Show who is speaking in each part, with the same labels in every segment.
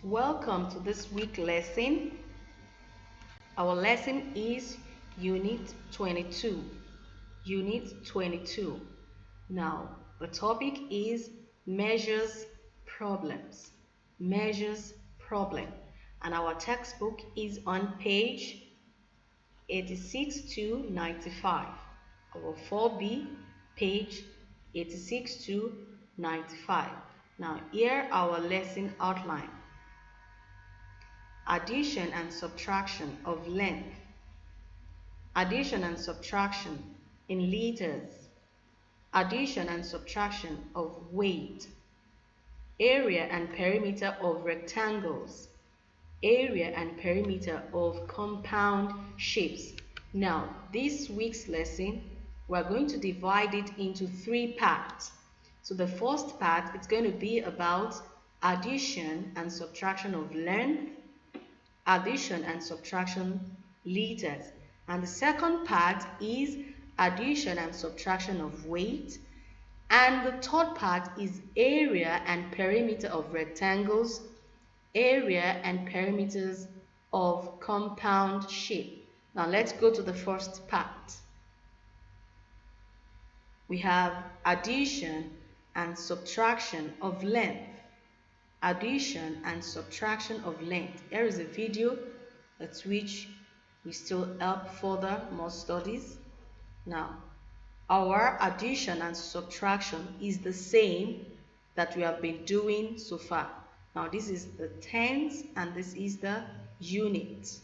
Speaker 1: Welcome to this week lesson. Our lesson is Unit 22. Unit 22. Now, the topic is measures problems. Measures problem. And our textbook is on page 86 to 95. Our 4B, page 86 to 95. Now, here our lesson outline. Addition and subtraction of length. Addition and subtraction in liters. Addition and subtraction of weight. Area and perimeter of rectangles. Area and perimeter of compound shapes. Now, this week's lesson, we're going to divide it into 3 parts. So the first part is going to be about addition and subtraction of length, addition and subtraction liters, and the second part is addition and subtraction of weight, and the third part is area and perimeter of rectangles, area and perimeters of compound shape. Now let's go to the first part. We have addition and subtraction of length. Addition and subtraction of length. Here is a video at which we still help further more studies. Now, our addition and subtraction is the same that we have been doing so far. Now, this is the tens and this is the unit.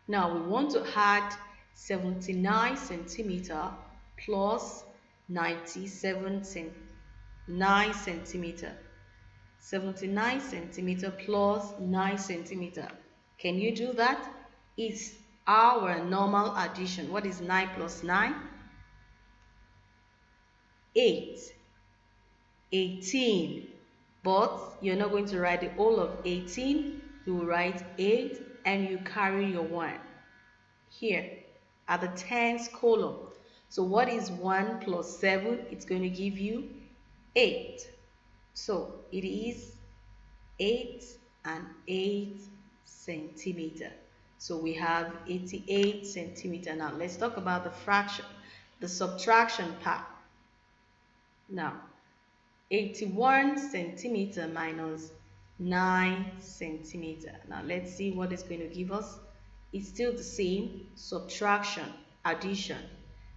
Speaker 1: Now, we want to add 79 centimeter plus 97 centimeter. 9 centimeter. 79 centimeter plus 9 centimeter. Can you do that? It's our normal addition. What is 9 plus 9? 8. 18. But you're not going to write the whole of 18. You will write 8 and you carry your 1 here at the tens column. So what is 1 plus 7? It's going to give you 8. So it is 8 and 8 centimeter. So we have 88 centimeter. Now let's talk about the fraction, the subtraction part. Now 81 centimeter minus 9 centimeter. Now let's see what it's going to give us. It's still the same, subtraction, addition.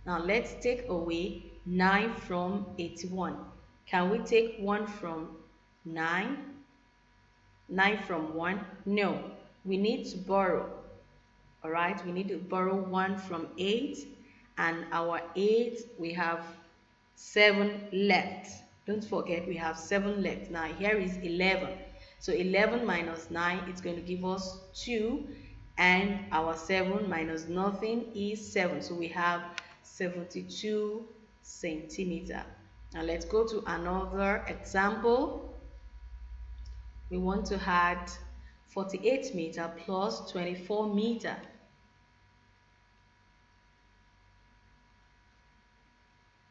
Speaker 1: Now let's take away 9 from 81. Can we take 1 from 9? 9 from 1? No. We need to borrow. Alright, we need to borrow 1 from 8. And our 8, we have 7 left. Don't forget, we have 7 left. Now, here is 11. So, 11 minus 9 is going to give us 2. And our 7 minus nothing is 7. So, we have 72 centimeter. Now let's go to another example. We want to add 48 meter plus 24 meter.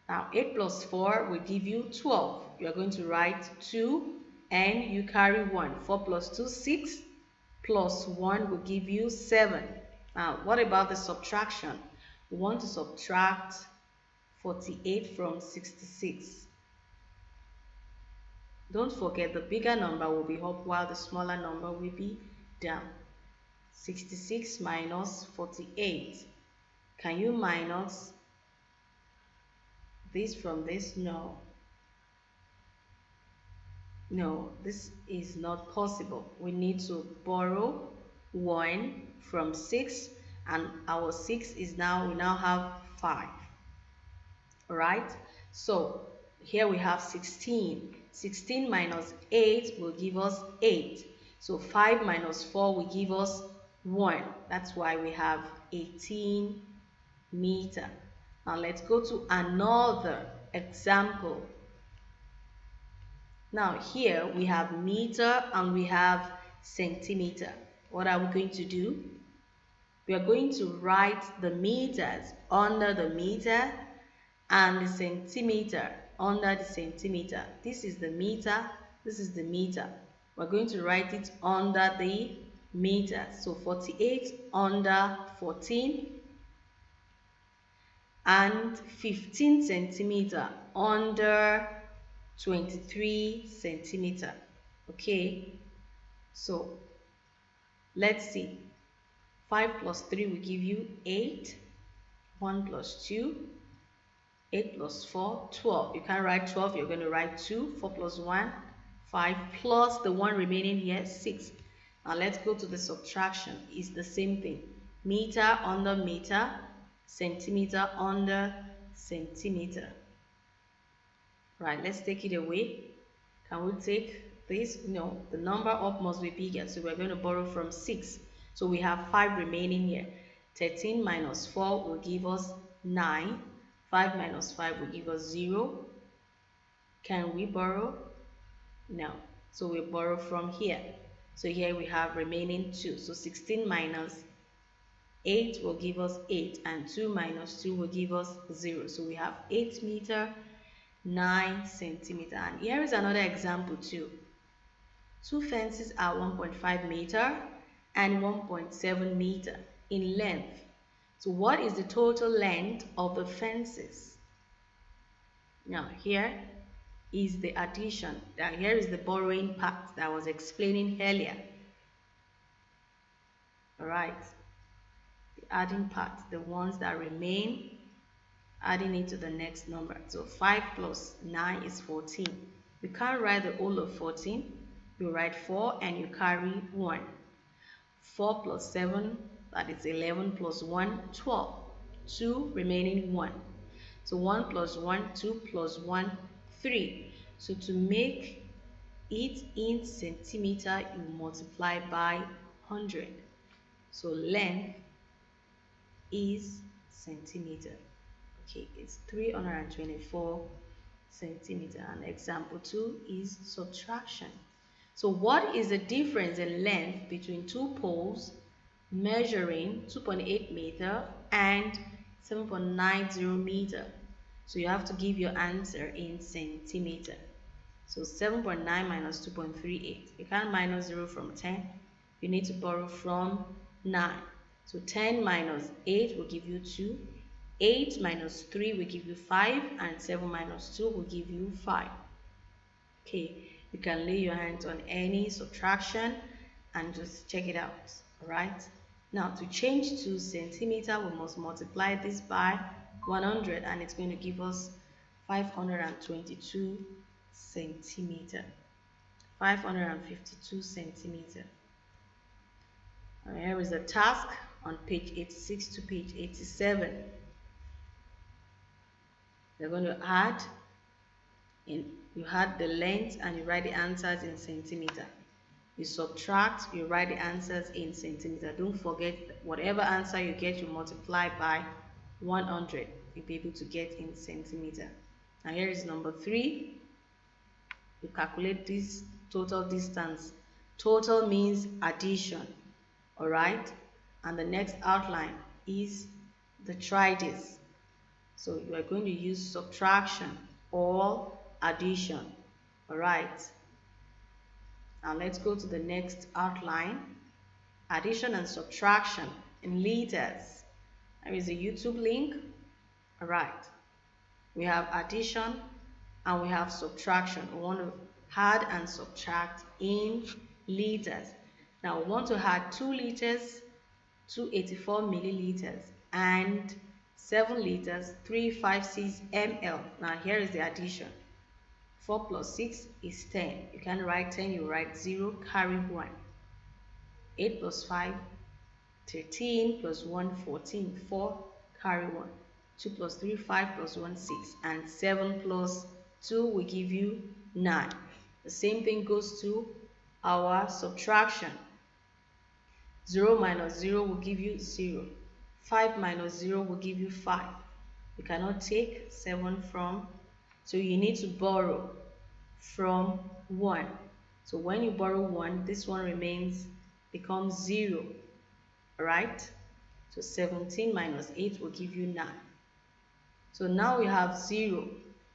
Speaker 1: Now 8 plus 4 will give you 12. You are going to write 2 and you carry 1. 4 plus 2, 6 plus 1 will give you 7. Now what about the subtraction? We want to subtract 48 from 66. Don't forget, the bigger number will be up while the smaller number will be down. 66 minus 48. Can you minus this from this? No. No, this is not possible. We need to borrow 1 from 6 and our 6 is now, we now have 5. Alright, so here we have 16. 16 minus 8 will give us 8. So 5 minus 4 will give us 1. That's why we have 18 meter. Now let's go to another example. Now here we have meter and we have centimeter. What are we going to do? We are going to write the meters under the meter and the centimeter under the centimeter. This is the meter, This is the meter. We're going to write it under the meter. So 48 under 14 and 15 centimeter under 23 centimeter. Okay, so let's see. 5 plus 3 will give you 8. 1 plus 2, 8 plus 4, 12. You can't write 12, you're going to write 2. 4 plus 1, 5 plus the 1 remaining here, 6. Now let's go to the subtraction. It's the same thing. Meter under meter, centimeter under centimeter. Right, let's take it away. Can we take this? No, the number up must be bigger, so we're going to borrow from 6. So we have 5 remaining here. 13 minus 4 will give us 9. 5 minus 5 will give us 0. Can we borrow? No. So we borrow from here. So here we have remaining 2. So 16 minus 8 will give us 8. And 2 minus 2 will give us 0. So we have 8 meter, 9 centimeter. And here is another example too. Two fences are 1.5 meter and 1.7 meter in length. So what is the total length of the fences? Now here is the addition. Now here is the borrowing part that I was explaining earlier. Alright, the adding part, the ones that remain, adding it to the next number. So 5 plus 9 is 14. You can't write the whole of 14. You write 4 and you carry 1. 4 plus 7, that is 11 plus 1, 12. 2 remaining 1. So 1 plus 1, 2 plus 1, 3. So to make it in centimeter, you multiply by 100. So length is centimeter. Okay, it's 324 centimeter. And example 2 is subtraction. So what is the difference in length between two poles measuring 2.8 meter and 7.90 meter? So you have to give your answer in centimeter. So 7.9 minus 2.38. You can't minus 0 from 10. You need to borrow from 9. So 10 minus 8 will give you 2. 8 minus 3 will give you 5. And 7 minus 2 will give you 5. Okay, you can lay your hands on any subtraction and just check it out. Alright. Now to change to centimeter, we must multiply this by 100 and it's going to give us 522 centimeter. 552 centimeter. Here is the task on page 86 to page 87. You're going to add in, you add the length and you write the answers in centimeter. You subtract, you write the answers in centimeter. Don't forget, whatever answer you get, you multiply by 100. You'll be able to get in centimeter. Now here is number 3. You calculate this total distance. Total means addition. Alright? And the next outline is the try this. So you are going to use subtraction or addition. Alright. Now let's go to the next outline. Addition and subtraction in liters. There is a YouTube link. Alright. We have addition and we have subtraction. We want to add and subtract in liters. Now we want to add 2 liters, 284 milliliters, and 7 liters, 356 ml. Now here is the addition. 4 plus 6 is 10. You can write 10, you write 0, carry 1. 8 plus 5, 13 plus 1, 14, 4, carry 1. 2 plus 3, 5 plus 1, 6. And 7 plus 2 will give you 9. The same thing goes to our subtraction. 0 minus 0 will give you 0. 5 minus 0 will give you 5. You cannot take 7 from, so you need to borrow from 1. So when you borrow 1, this one becomes 0. Alright? So 17 minus 8 will give you 9. So now we have 0.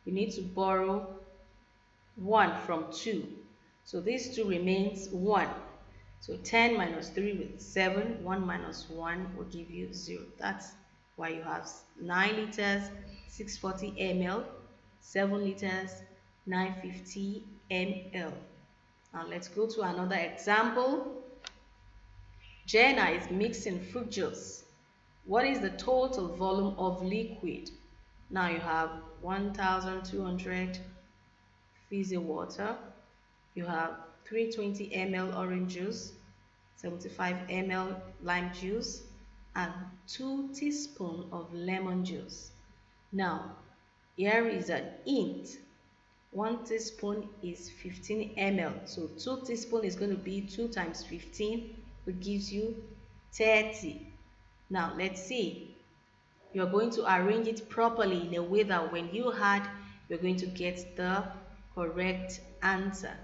Speaker 1: We need to borrow 1 from 2. So these two remains 1. So 10 minus 3 with 7, 1 minus 1 will give you 0. That's why you have 9 liters, 640 ml, 7 liters, 950 ml. Now let's go to another example. Jenna is mixing fruit juice. What is the total volume of liquid? Now you have 1200 fizzy water. You have 320 ml orange juice, 75 ml lime juice, and 2 teaspoons of lemon juice. Now, here is an hint. 1 teaspoon is 15 ml. So 2 teaspoons is going to be 2 times 15, which gives you 30. Now, let's see. You're going to arrange it properly in a way that when you add, you're going to get the correct answer.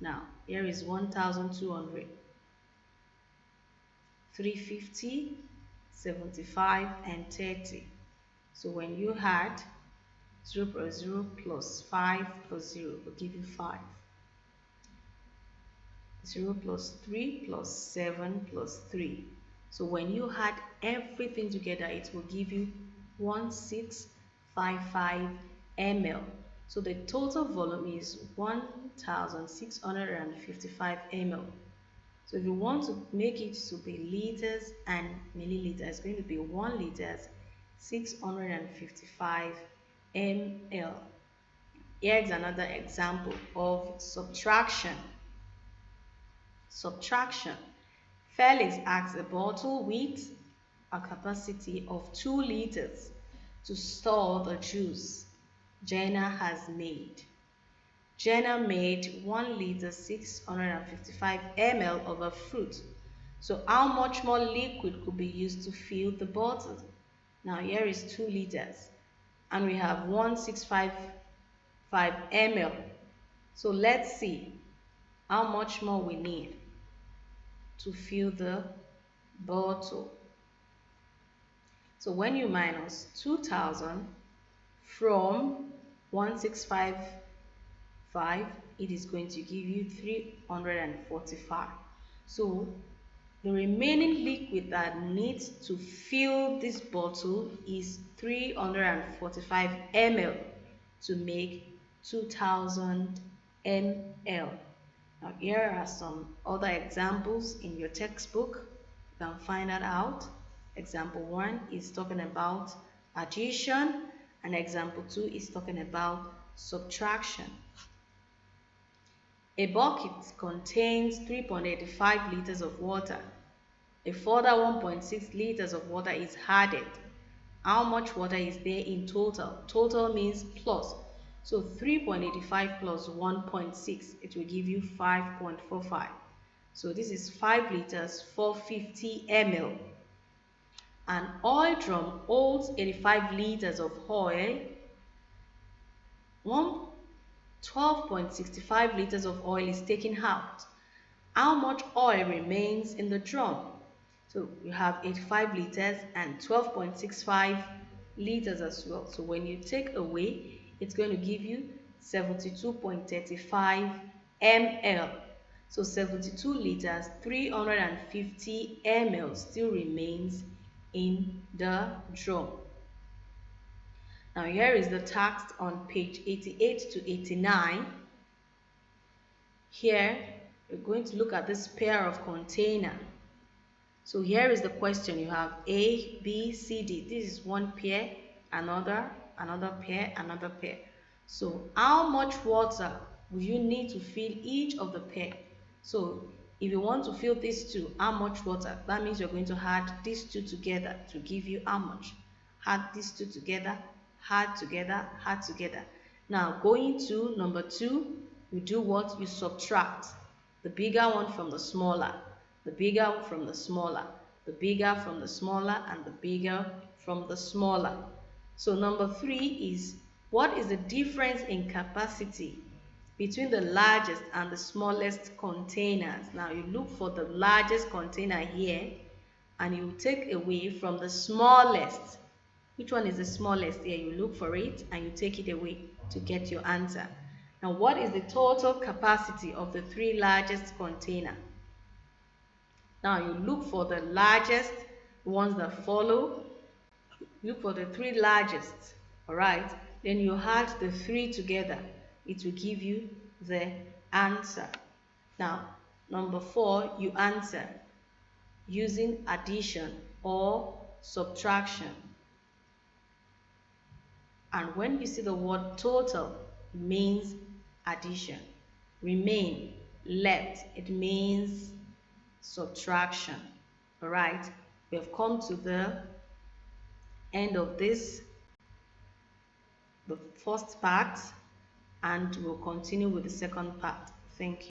Speaker 1: Now, here is 1200, 350, 75, and 30. So when you add 0 plus 0 plus 5 plus 0 will give you 5. 0 plus 3 plus 7 plus 3. So when you add everything together, it will give you 1655 ml. So the total volume is 1655 ml. So if you want to make it to be liters and milliliters, it's going to be 1 liters 655 ml. Here's another example of subtraction. Subtraction. Felix asks a bottle with a capacity of 2 liters to store the juice Jenna has made. Jenna made 1 liter 655 ml of a fruit. So how much more liquid could be used to fill the bottle? Now here is 2 liters and we have 1655 ml. So let's see how much more we need to fill the bottle. So when you minus 2000 from 1655, it is going to give you 345. So the remaining liquid that needs to fill this bottle is 345 ml to make 2000 ml. Now here are some other examples in your textbook. You can find that out. Example 1 is talking about addition and example 2 is talking about subtraction. A bucket contains 3.85 liters of water. A further 1.6 liters of water is added. How much water is there in total? Total means plus. So 3.85 plus 1.6, it will give you 5.45. So this is 5 liters 450 ml. An oil drum holds 85 liters of oil. 12.65 liters of oil is taken out. How much oil remains in the drum? So you have 85 liters and 12.65 liters as well. So when you take away, it's going to give you 72.35 ml. So 72 liters, 350 ml still remains in the drum. Now here is the text on page 88 to 89. Here we're going to look at this pair of container. So here is the question. You have A, B, C, D. This is one pair, another pair, another pair. So how much water will you need to fill each of the pair? So if you want to fill these two, how much water? That means you're going to add these two together to give you how much? Add these two together, add together, add together. Now going to number 2, you do what? You subtract the bigger one from the smaller, the bigger from the smaller, the bigger from the smaller, and the bigger from the smaller. So number 3 is, what is the difference in capacity between the largest and the smallest containers? Now you look for the largest container here and you take away from the smallest. Which one is the smallest here? You look for it and you take it away to get your answer. Now, what is the total capacity of the three largest container? Now, you look for the largest ones that follow. Look for the three largest, all right? Then you add the three together. It will give you the answer. Now, number 4, you answer using addition or subtraction. And when you see the word total, it means addition. Remain, left, it means subtraction. All right, we have come to the end of the first part, and we'll continue with the second part. Thank you.